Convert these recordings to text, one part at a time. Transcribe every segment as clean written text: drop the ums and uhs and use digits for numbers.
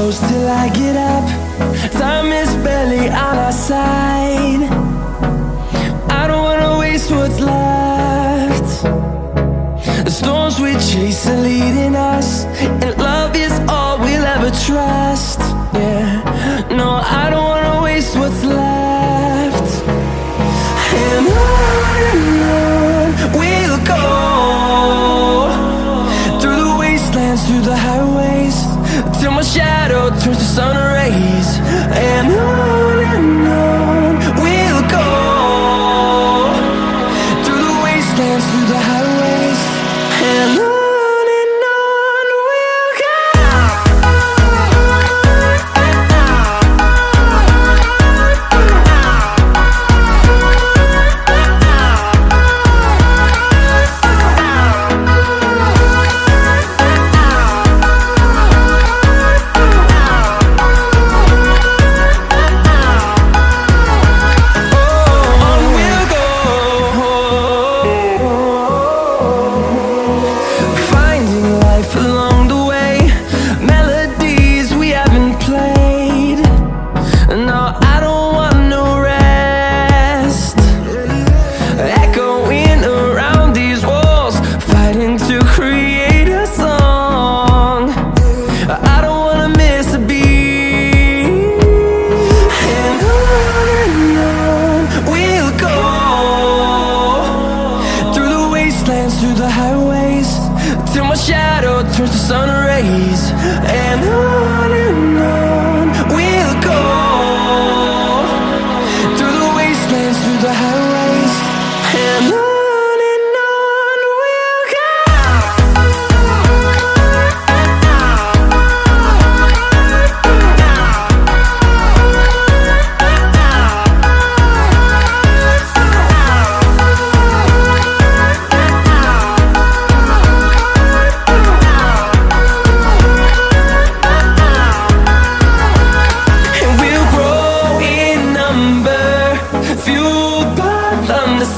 close till I get up. Time is barely on our side. I don't wanna waste what's left. The storms we chase are leading us, and love is all we'll ever trust. Yeah, no, I don't wanna waste what's left. And on we'll go, through the wastelands, through the highways, till my shadow turns to sun rays. And on we'll go, through the wastelands, through the highways, and on we'll go. Through the highways, till my shadow turns to sun rays. And on we'll go, through the wastelands, through the highways, and on we'll go.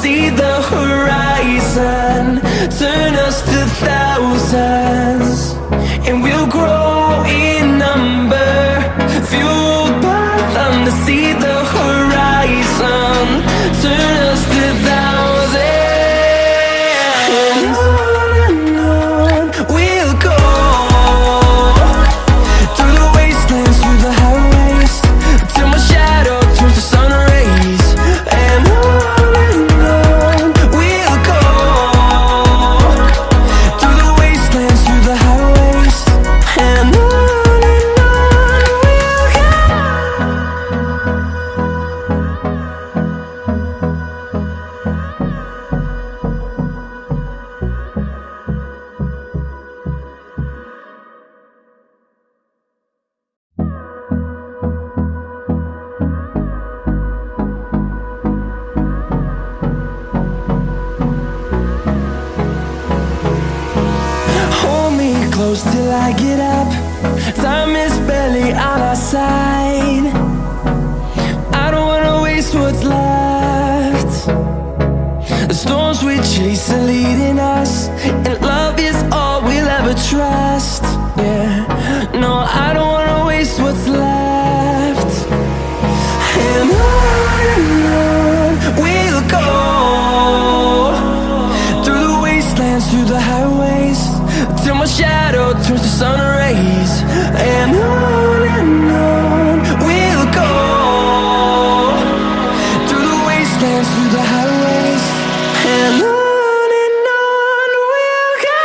See the horizon turn us to thousands, and we'll grow in number, fueled by them to see the horizon turn us to thousands. And on we'll go, through the wastelands, through the highways, till my shadow turns to sun rays. And close till I get up. Time is barely on our side. I don't wanna waste what's left. The storms we chase are leading us, and love is all we'll ever trust. Yeah, no, I don't wanna waste what's left. And on we'll go, through the wastelands, through the highways, till my shadow turns to sun rays. And on we'll go, through the wastelands, through the highways, and on we'll go.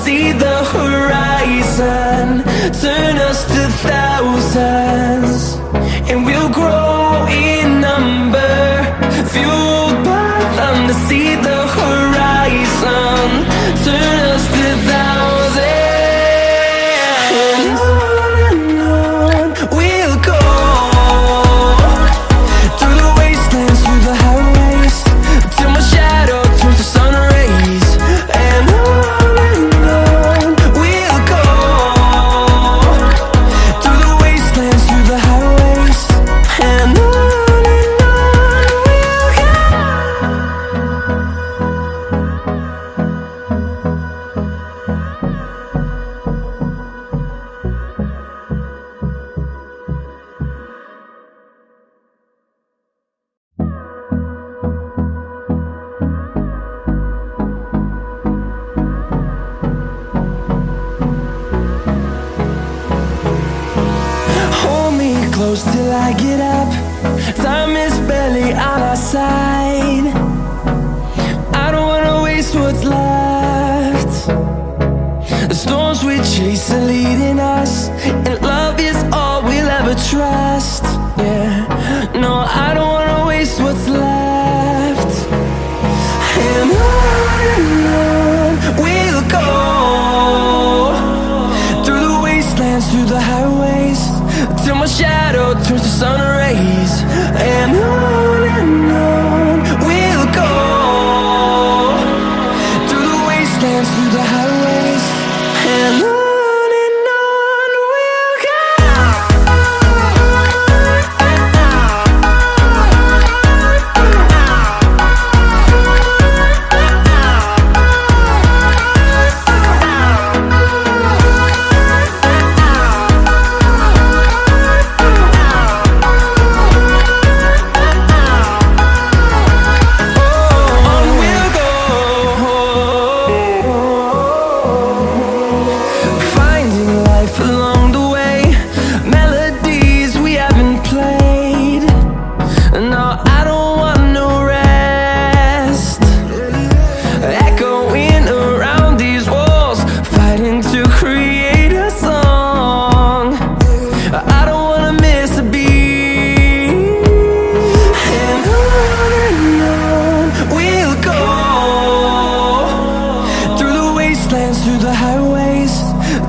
see the horizon, turn us to thousands, and we'll grow in number, fueled by them to see the horizon, turn us to thousands. And on we'll go, through the wastelands, through the highways, till my shadow turns to sun rays. And on we'll go, through the wastelands, through the highways. And on we'll go. Hold me close till I get up. Time is barely on our side. I don't wanna waste what's left. The storms we chase are leading us, and love is all we'll ever trust. Yeah, no, I don't wanna waste what's left. And on we'll go, through the wastelands, through the highways, till my shadow turns to sun rays. And on we'll go, through the wastelands, through the highways. And on we'll go. Finding life along the way, melodies we haven't played. No, I don't want no rest. Echoing around these walls, fighting to create a song. I don't wanna miss a beat. And on we'll go, through the wastelands, through the highways,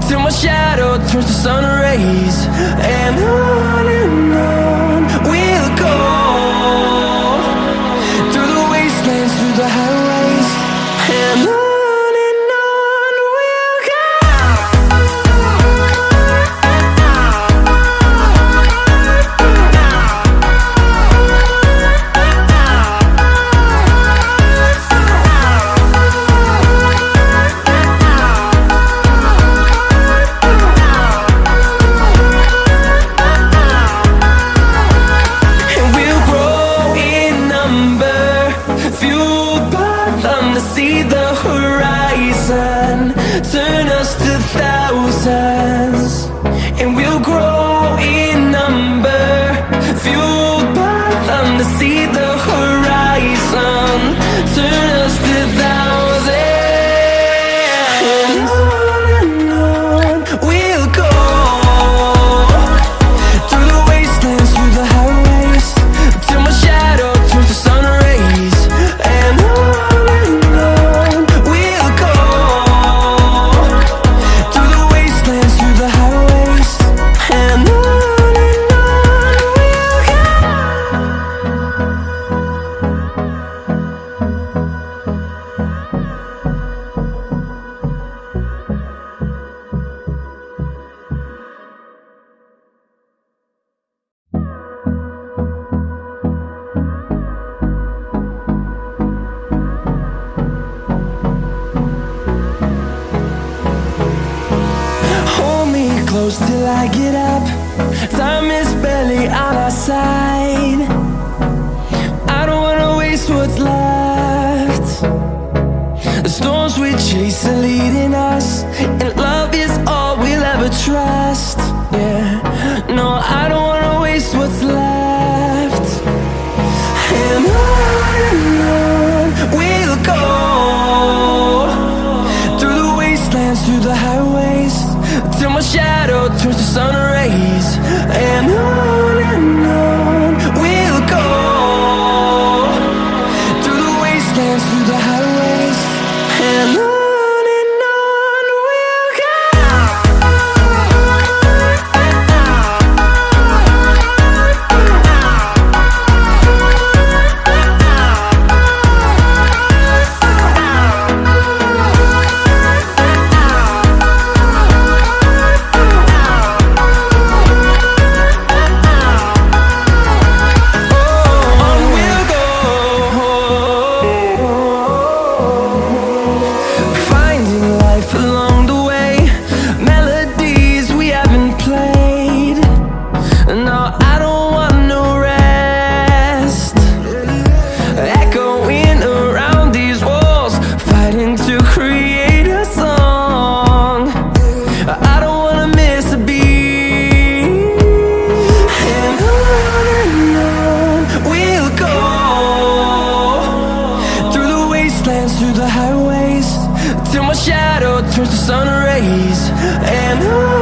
till my shadow turns to sun rays. And on we'll go, through the wastelands, through the highways. And on we'll go. And we'll grow in number, fueled by them to see the horizon, turn us to thousands. And we'll grow in number, fueled by them to see the horizon, turn us to thousands. And on we'll go, through the wastelands, through the highways, till my shadow turns to sun rays. And on we'll go, through the wastelands, through the highways. And on we'll go. Hold me close till I get up. Time is barely on our side. I don't wanna waste what's left. The storms we chase are leading us, and love is all we'll ever trust. Yeah, no, I don't wanna waste what's left. And on we'll go, through the wasteland, wastelands, through the highways, till my shadow turns to sun rays. And on we'll go, through the wastelands, through the highways, and on we'll go. Through the highways, till my shadow turns to sun rays. And on